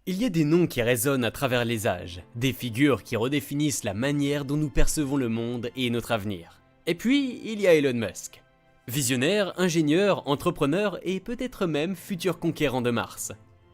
Il y a des noms qui résonnent à travers les âges, des figures qui redéfinissent la manière dont nous percevons le monde et notre avenir. Et puis, il y a Elon Musk. Visionnaire, ingénieur, entrepreneur et peut-être même futur conquérant de Mars.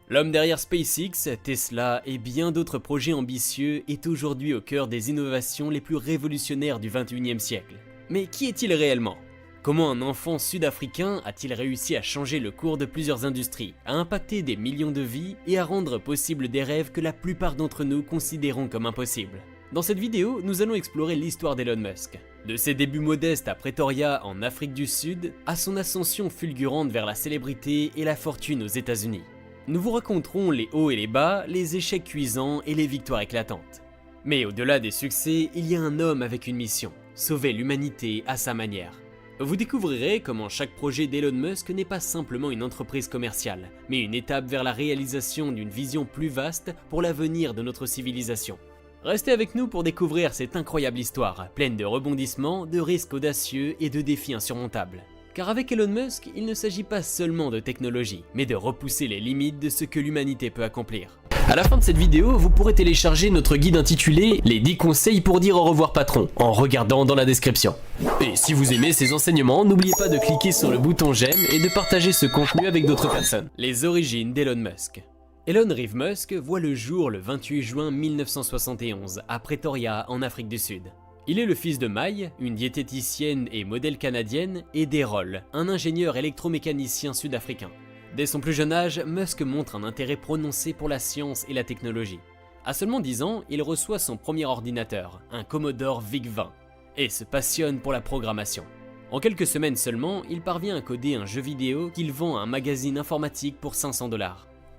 L'homme derrière SpaceX, Tesla et bien d'autres projets ambitieux est aujourd'hui au cœur des innovations les plus révolutionnaires du XXIe siècle. Mais qui est-il réellement ? Comment un enfant sud-africain a-t-il réussi à changer le cours de plusieurs industries, à impacter des millions de vies et à rendre possible des rêves que la plupart d'entre nous considérons comme impossibles ? Dans cette vidéo, nous allons explorer l'histoire d'Elon Musk. De ses débuts modestes à Pretoria en Afrique du Sud, à son ascension fulgurante vers la célébrité et la fortune aux États-Unis. Nous vous raconterons les hauts et les bas, les échecs cuisants et les victoires éclatantes. Mais au-delà des succès, il y a un homme avec une mission, sauver l'humanité à sa manière. Vous découvrirez comment chaque projet d'Elon Musk n'est pas simplement une entreprise commerciale, mais une étape vers la réalisation d'une vision plus vaste pour l'avenir de notre civilisation. Restez avec nous pour découvrir cette incroyable histoire, pleine de rebondissements, de risques audacieux et de défis insurmontables. Car avec Elon Musk, il ne s'agit pas seulement de technologie, mais de repousser les limites de ce que l'humanité peut accomplir. À la fin de cette vidéo, vous pourrez télécharger notre guide intitulé « Les 10 conseils pour dire au revoir patron » en regardant dans la description. Et si vous aimez ces enseignements, n'oubliez pas de cliquer sur le bouton j'aime et de partager ce contenu avec d'autres personnes. Les origines d'Elon Musk. Elon Reeve Musk voit le jour le 28 juin 1971 à Pretoria en Afrique du Sud. Il est le fils de Mai, une diététicienne et modèle canadienne, et d'Errol, un ingénieur électromécanicien sud-africain. Dès son plus jeune âge, Musk montre un intérêt prononcé pour la science et la technologie. À seulement 10 ans, il reçoit son premier ordinateur, un Commodore VIC-20, et se passionne pour la programmation. En quelques semaines seulement, il parvient à coder un jeu vidéo qu'il vend à un magazine informatique pour 500 $.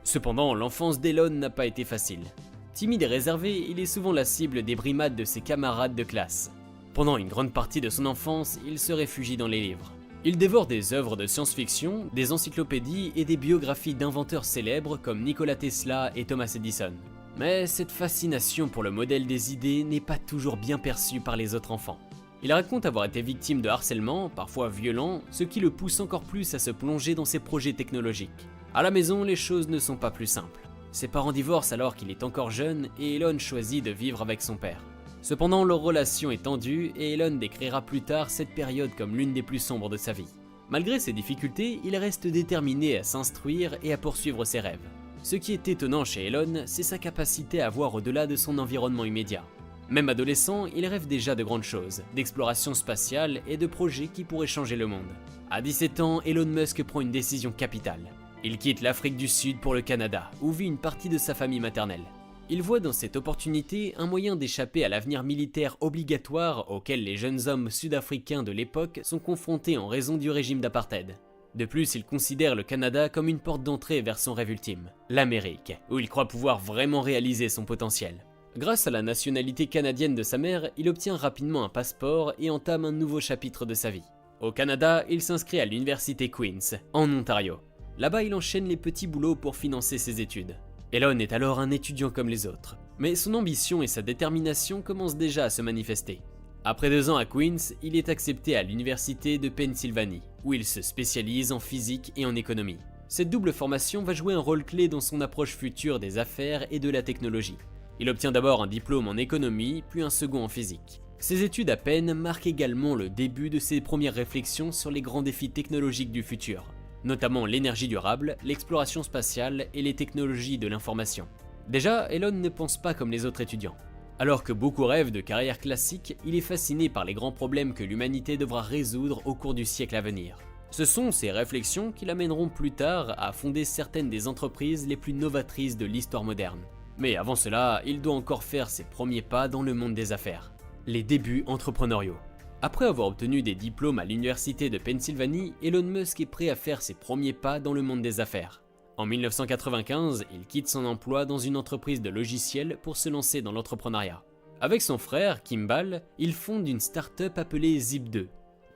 Cependant, l'enfance d'Elon n'a pas été facile. Timide et réservé, il est souvent la cible des brimades de ses camarades de classe. Pendant une grande partie de son enfance, il se réfugie dans les livres. Il dévore des œuvres de science-fiction, des encyclopédies et des biographies d'inventeurs célèbres comme Nikola Tesla et Thomas Edison. Mais cette fascination pour le modèle des idées n'est pas toujours bien perçue par les autres enfants. Il raconte avoir été victime de harcèlement, parfois violent, ce qui le pousse encore plus à se plonger dans ses projets technologiques. À la maison, les choses ne sont pas plus simples. Ses parents divorcent alors qu'il est encore jeune et Elon choisit de vivre avec son père. Cependant, leur relation est tendue et Elon décrira plus tard cette période comme l'une des plus sombres de sa vie. Malgré ses difficultés, il reste déterminé à s'instruire et à poursuivre ses rêves. Ce qui est étonnant chez Elon, c'est sa capacité à voir au-delà de son environnement immédiat. Même adolescent, il rêve déjà de grandes choses, d'exploration spatiale et de projets qui pourraient changer le monde. À 17 ans, Elon Musk prend une décision capitale. Il quitte l'Afrique du Sud pour le Canada, où vit une partie de sa famille maternelle. Il voit dans cette opportunité un moyen d'échapper à l'avenir militaire obligatoire auquel les jeunes hommes sud-africains de l'époque sont confrontés en raison du régime d'apartheid. De plus, il considère le Canada comme une porte d'entrée vers son rêve ultime, l'Amérique, où il croit pouvoir vraiment réaliser son potentiel. Grâce à la nationalité canadienne de sa mère, il obtient rapidement un passeport et entame un nouveau chapitre de sa vie. Au Canada, il s'inscrit à l'université Queen's, en Ontario. Là-bas, il enchaîne les petits boulots pour financer ses études. Elon est alors un étudiant comme les autres, mais son ambition et sa détermination commencent déjà à se manifester. Après 2 ans à Queen's, il est accepté à l'université de Pennsylvanie, où il se spécialise en physique et en économie. Cette double formation va jouer un rôle clé dans son approche future des affaires et de la technologie. Il obtient d'abord un diplôme en économie, puis un second en physique. Ses études à Penn marquent également le début de ses premières réflexions sur les grands défis technologiques du futur, notamment l'énergie durable, l'exploration spatiale et les technologies de l'information. Déjà, Elon ne pense pas comme les autres étudiants. Alors que beaucoup rêvent de carrière classique, il est fasciné par les grands problèmes que l'humanité devra résoudre au cours du siècle à venir. Ce sont ces réflexions qui l'amèneront plus tard à fonder certaines des entreprises les plus novatrices de l'histoire moderne. Mais avant cela, il doit encore faire ses premiers pas dans le monde des affaires. Les débuts entrepreneuriaux. Après avoir obtenu des diplômes à l'université de Pennsylvanie, Elon Musk est prêt à faire ses premiers pas dans le monde des affaires. En 1995, il quitte son emploi dans une entreprise de logiciels pour se lancer dans l'entrepreneuriat. Avec son frère, Kimball, il fonde une start-up appelée Zip2,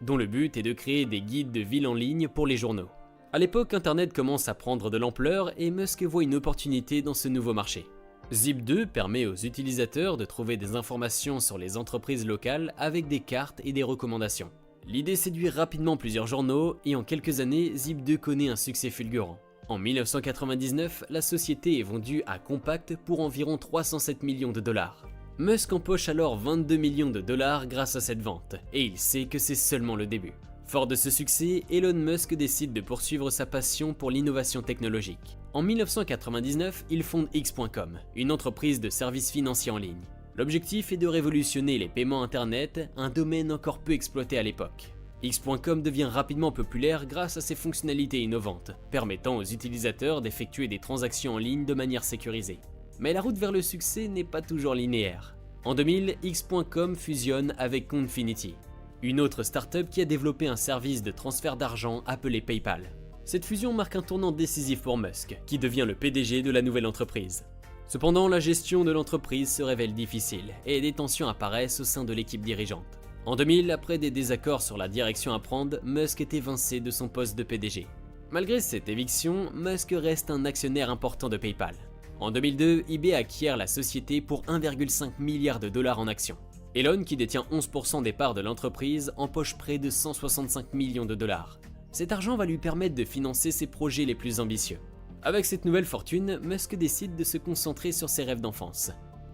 dont le but est de créer des guides de ville en ligne pour les journaux. À l'époque, Internet commence à prendre de l'ampleur et Musk voit une opportunité dans ce nouveau marché. Zip2 permet aux utilisateurs de trouver des informations sur les entreprises locales avec des cartes et des recommandations. L'idée séduit rapidement plusieurs journaux et en quelques années, Zip2 connaît un succès fulgurant. En 1999, la société est vendue à Compaq pour environ 307 millions de dollars. Musk empoche alors 22 millions de dollars grâce à cette vente, et il sait que c'est seulement le début. Fort de ce succès, Elon Musk décide de poursuivre sa passion pour l'innovation technologique. En 1999, il fonde X.com, une entreprise de services financiers en ligne. L'objectif est de révolutionner les paiements internet, un domaine encore peu exploité à l'époque. X.com devient rapidement populaire grâce à ses fonctionnalités innovantes, permettant aux utilisateurs d'effectuer des transactions en ligne de manière sécurisée. Mais la route vers le succès n'est pas toujours linéaire. En 2000, X.com fusionne avec Confinity, une autre startup qui a développé un service de transfert d'argent appelé PayPal. Cette fusion marque un tournant décisif pour Musk, qui devient le PDG de la nouvelle entreprise. Cependant, la gestion de l'entreprise se révèle difficile et des tensions apparaissent au sein de l'équipe dirigeante. En 2000, après des désaccords sur la direction à prendre, Musk est évincé de son poste de PDG. Malgré cette éviction, Musk reste un actionnaire important de PayPal. En 2002, eBay acquiert la société pour 1,5 milliard de dollars en actions. Elon, qui détient 11% des parts de l'entreprise, empoche près de 165 millions de dollars. Cet argent va lui permettre de financer ses projets les plus ambitieux. Avec cette nouvelle fortune, Musk décide de se concentrer sur ses rêves d'enfance.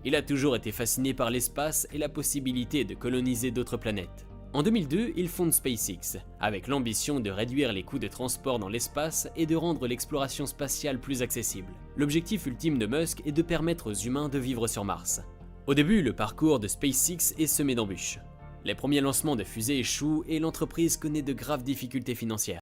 Il a toujours été fasciné par l'espace et la possibilité de coloniser d'autres planètes. En 2002, il fonde SpaceX, avec l'ambition de réduire les coûts de transport dans l'espace et de rendre l'exploration spatiale plus accessible. L'objectif ultime de Musk est de permettre aux humains de vivre sur Mars. Au début, le parcours de SpaceX est semé d'embûches. Les premiers lancements de fusées échouent et l'entreprise connaît de graves difficultés financières.